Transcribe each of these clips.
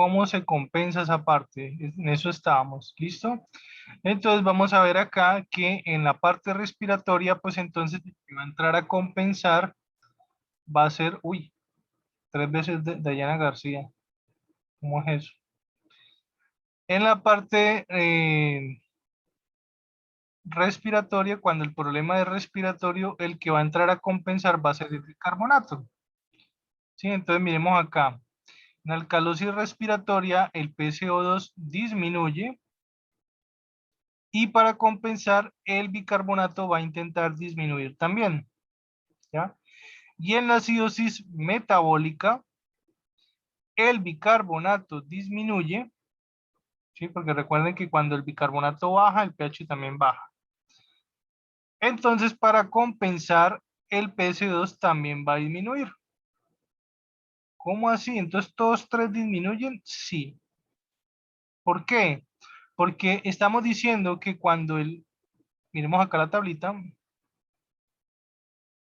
cómo se compensa esa parte. En eso estábamos, ¿listo? Entonces vamos a ver acá que en la parte respiratoria, pues entonces el que va a entrar a compensar va a ser, uy, 3 veces de Dayana García. ¿Cómo es eso? En la parte respiratoria, cuando el problema es respiratorio, el que va a entrar a compensar va a ser el bicarbonato. ¿Sí? Entonces miremos acá. En alcalosis respiratoria, el PCO2 disminuye y para compensar, el bicarbonato va a intentar disminuir también. ¿Ya? Y en la acidosis metabólica, el bicarbonato disminuye, ¿sí? Porque recuerden que cuando el bicarbonato baja, el pH también baja. Entonces, para compensar, el pH2 también va a disminuir. ¿Cómo así? Entonces, ¿todos tres disminuyen? Sí. ¿Por qué? Porque estamos diciendo que cuando miremos acá la tablita,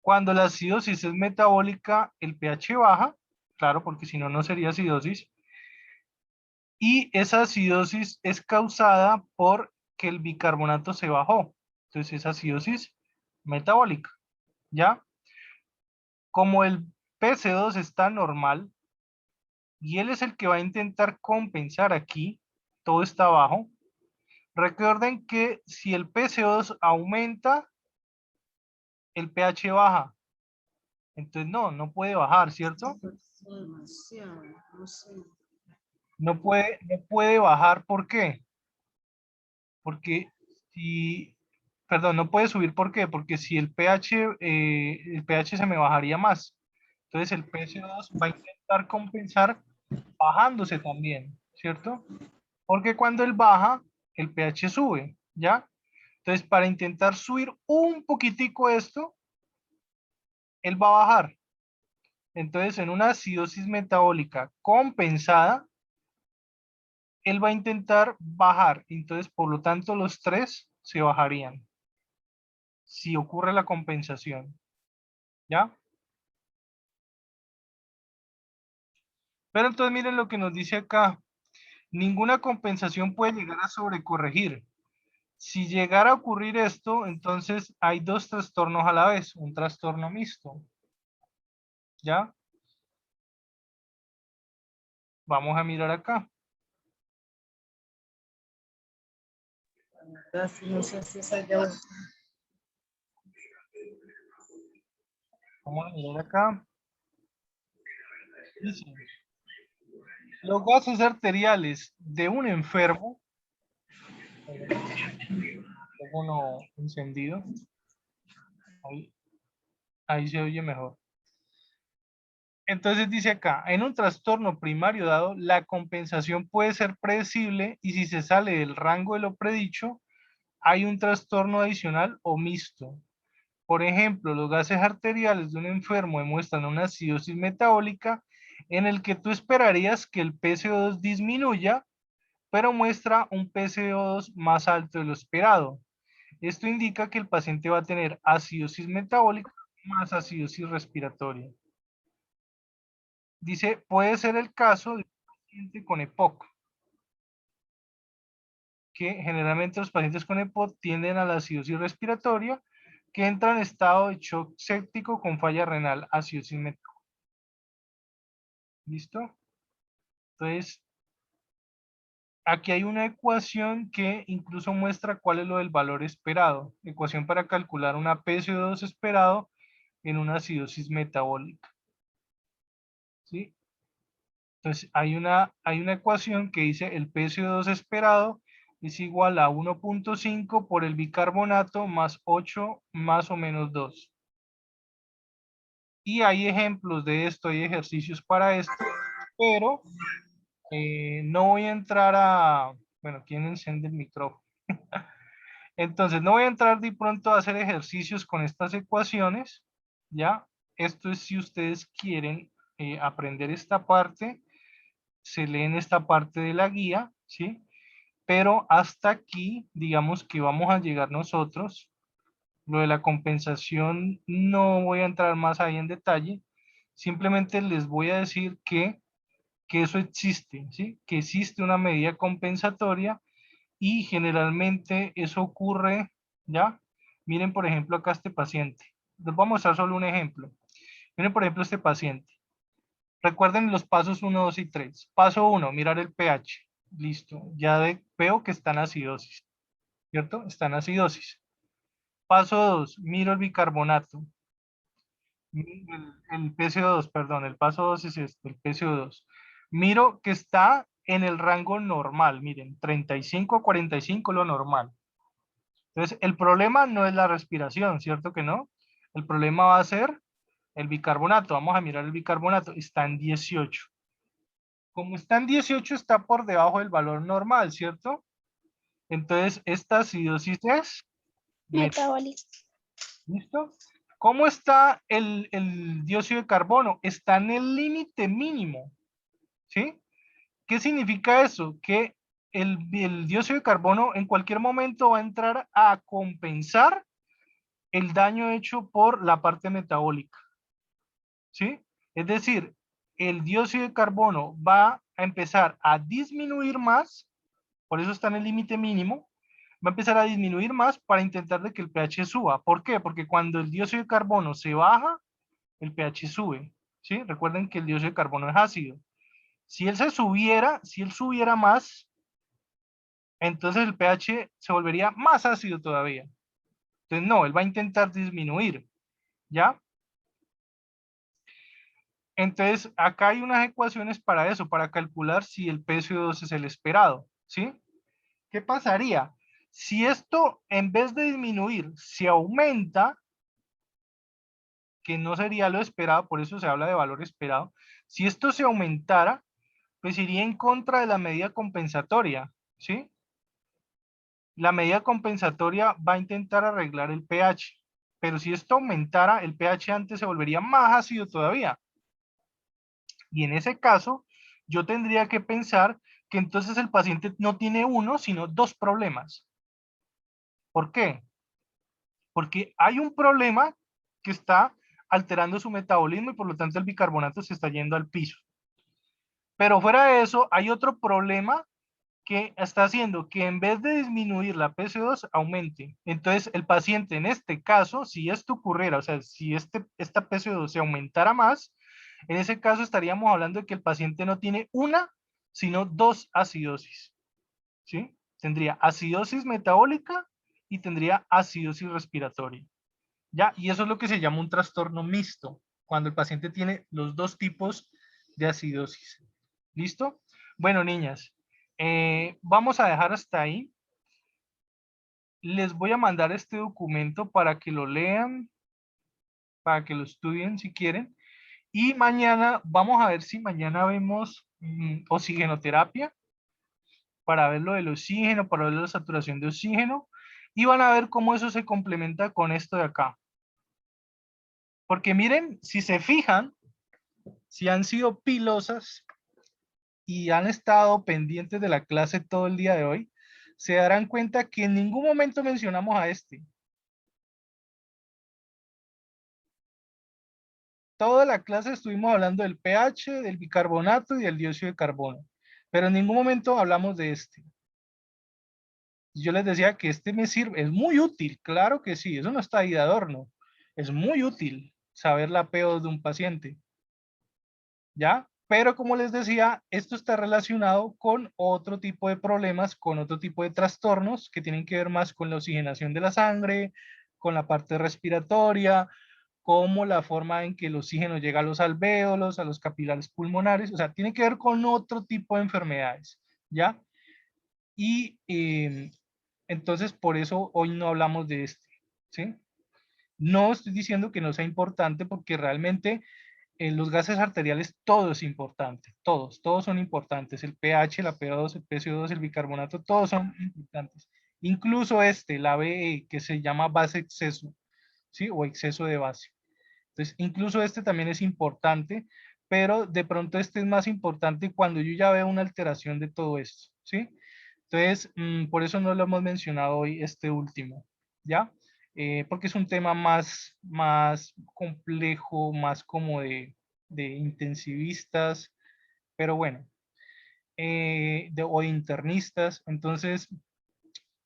cuando la acidosis es metabólica, el pH baja, claro, porque si no, no sería acidosis. Y esa acidosis es causada por que el bicarbonato se bajó. Entonces, es acidosis metabólica, ¿ya? Como el PC2 está normal, y él es el que va a intentar compensar aquí, todo está abajo. Recuerden que si el PCO2 aumenta, el pH baja. Entonces no puede bajar, ¿cierto? No puede bajar, ¿por qué? Porque si, perdón, no puede subir, ¿por qué? Porque si el pH se me bajaría más. Entonces el PCO2 va a intentar compensar bajándose también, ¿cierto? Porque cuando él baja, el pH sube, ¿ya? Entonces, para intentar subir un poquitico esto, él va a bajar. Entonces, en una acidosis metabólica compensada, él va a intentar bajar. Entonces, por lo tanto, los tres se bajarían. Si ocurre la compensación, ¿ya? Pero entonces, miren lo que nos dice acá. Ninguna compensación puede llegar a sobrecorregir. Si llegara a ocurrir esto, entonces hay dos trastornos a la vez, un trastorno mixto. ¿Ya? Vamos a mirar acá. No sé si esa ya... Vamos a mirar acá. Dice, los gases arteriales de un enfermo, uno encendido, ahí se oye mejor. Entonces dice acá, en un trastorno primario dado, la compensación puede ser predecible y si se sale del rango de lo predicho, hay un trastorno adicional o mixto. Por ejemplo, los gases arteriales de un enfermo demuestran una acidosis metabólica en el que tú esperarías que el PCO2 disminuya, pero muestra un PCO2 más alto de lo esperado. Esto indica que el paciente va a tener acidosis metabólica más acidosis respiratoria. Dice, puede ser el caso de un paciente con EPOC, que generalmente los pacientes con EPOC tienden a la acidosis respiratoria, que entra en estado de shock séptico con falla renal, acidosis metabólica. ¿Listo? Entonces, aquí hay una ecuación que incluso muestra cuál es lo del valor esperado. Ecuación para calcular una PCO2 esperado en una acidosis metabólica. ¿Sí? Entonces, hay una ecuación que dice el PCO2 esperado es igual a 1.5 por el bicarbonato más 8 más o menos 2. Y hay ejemplos de esto, hay ejercicios para esto, pero no voy a entrar a... Bueno, ¿quién enciende el micrófono? Entonces, no voy a entrar de pronto a hacer ejercicios con estas ecuaciones, ¿ya? Esto es si ustedes quieren aprender esta parte, se leen esta parte de la guía, ¿sí? Pero hasta aquí, digamos que vamos a llegar nosotros. Lo de la compensación no voy a entrar más ahí en detalle. Simplemente les voy a decir que que eso existe, ¿sí? Que existe una medida compensatoria y generalmente eso ocurre, ¿ya? Miren, por ejemplo, acá este paciente. Les voy a mostrar solo un ejemplo. Miren, por ejemplo, este paciente. Recuerden los pasos 1, 2 y 3. Paso 1, mirar el pH. Listo. Veo que está en acidosis, ¿cierto? Está en acidosis. Paso 2, miro el bicarbonato. El PCO2, perdón, el paso 2 es este, el PCO2. Miro que está en el rango normal, miren, 35 a 45 lo normal. Entonces, el problema no es la respiración, ¿cierto que no? El problema va a ser el bicarbonato. Vamos a mirar el bicarbonato, está en 18. Como está en 18, está por debajo del valor normal, ¿cierto? Entonces, esta acidosis es Metabólico. ¿listo? ¿Cómo está el dióxido de carbono? Está en el límite mínimo, ¿sí? ¿Qué significa eso? Que el dióxido de carbono en cualquier momento va a entrar a compensar el daño hecho por la parte metabólica, ¿sí? Es decir, el dióxido de carbono va a empezar a disminuir más, por eso está en el límite mínimo, va a empezar a disminuir más para intentar de que el pH suba. ¿Por qué? Porque cuando el dióxido de carbono se baja, el pH sube, ¿sí? Recuerden que el dióxido de carbono es ácido. Si él subiera más, entonces el pH se volvería más ácido todavía. Entonces no, él va a intentar disminuir, ¿ya? Entonces acá hay unas ecuaciones para eso, para calcular si el PCO2 es el esperado, ¿sí? ¿Qué pasaría? Si esto en vez de disminuir se aumenta, que no sería lo esperado, por eso se habla de valor esperado, si esto se aumentara, pues iría en contra de la medida compensatoria, ¿sí? La medida compensatoria va a intentar arreglar el pH, pero si esto aumentara, el pH antes se volvería más ácido todavía. Y en ese caso, yo tendría que pensar que entonces el paciente no tiene uno, sino dos problemas. ¿Por qué? Porque hay un problema que está alterando su metabolismo y por lo tanto el bicarbonato se está yendo al piso. Pero fuera de eso, hay otro problema que está haciendo que en vez de disminuir la PC2 aumente. Entonces, el paciente en este caso, si esto ocurriera, o sea, si esta PC2 se aumentara más, en ese caso estaríamos hablando de que el paciente no tiene una, sino dos acidosis, ¿sí? Tendría acidosis metabólica y tendría acidosis respiratoria, ¿ya? Y eso es lo que se llama un trastorno mixto, cuando el paciente tiene los dos tipos de acidosis. ¿Listo? Bueno, niñas, vamos a dejar hasta ahí. Les voy a mandar este documento para que lo lean, para que lo estudien si quieren. Y mañana, vamos a ver si mañana vemos oxigenoterapia, para ver lo del oxígeno, para ver la saturación de oxígeno. Y van a ver cómo eso se complementa con esto de acá. Porque miren, si se fijan, si han sido pilosas y han estado pendientes de la clase todo el día de hoy, se darán cuenta que en ningún momento mencionamos a este. Toda la clase estuvimos hablando del pH, del bicarbonato y del dióxido de carbono, pero en ningún momento hablamos de este. Yo les decía que este me sirve, es muy útil, claro que sí, eso no está ahí de adorno, es muy útil saber la PO de un paciente, ¿ya? Pero como les decía, esto está relacionado con otro tipo de problemas, con otro tipo de trastornos que tienen que ver más con la oxigenación de la sangre, con la parte respiratoria, como la forma en que el oxígeno llega a los alvéolos, a los capilares pulmonares, o sea, tiene que ver con otro tipo de enfermedades, ¿ya? Y entonces por eso hoy no hablamos de este, ¿sí? No estoy diciendo que no sea importante porque realmente en los gases arteriales todo es importante, todos son importantes, el pH, la PO2, el PCO2, el bicarbonato, todos son importantes. Incluso este, la BE, que se llama base exceso, ¿sí? O exceso de base. Entonces, incluso este también es importante, pero de pronto este es más importante cuando yo ya veo una alteración de todo esto, ¿sí? Entonces, por eso no lo hemos mencionado hoy este último, ¿ya? Porque es un tema más complejo, más como de intensivistas, pero bueno, o internistas. Entonces,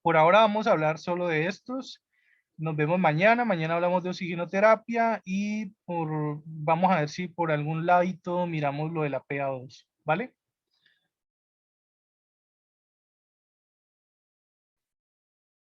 por ahora vamos a hablar solo de estos. Nos vemos mañana. Mañana hablamos de oxigenoterapia y vamos a ver si por algún ladito miramos lo de la PA2. ¿Vale?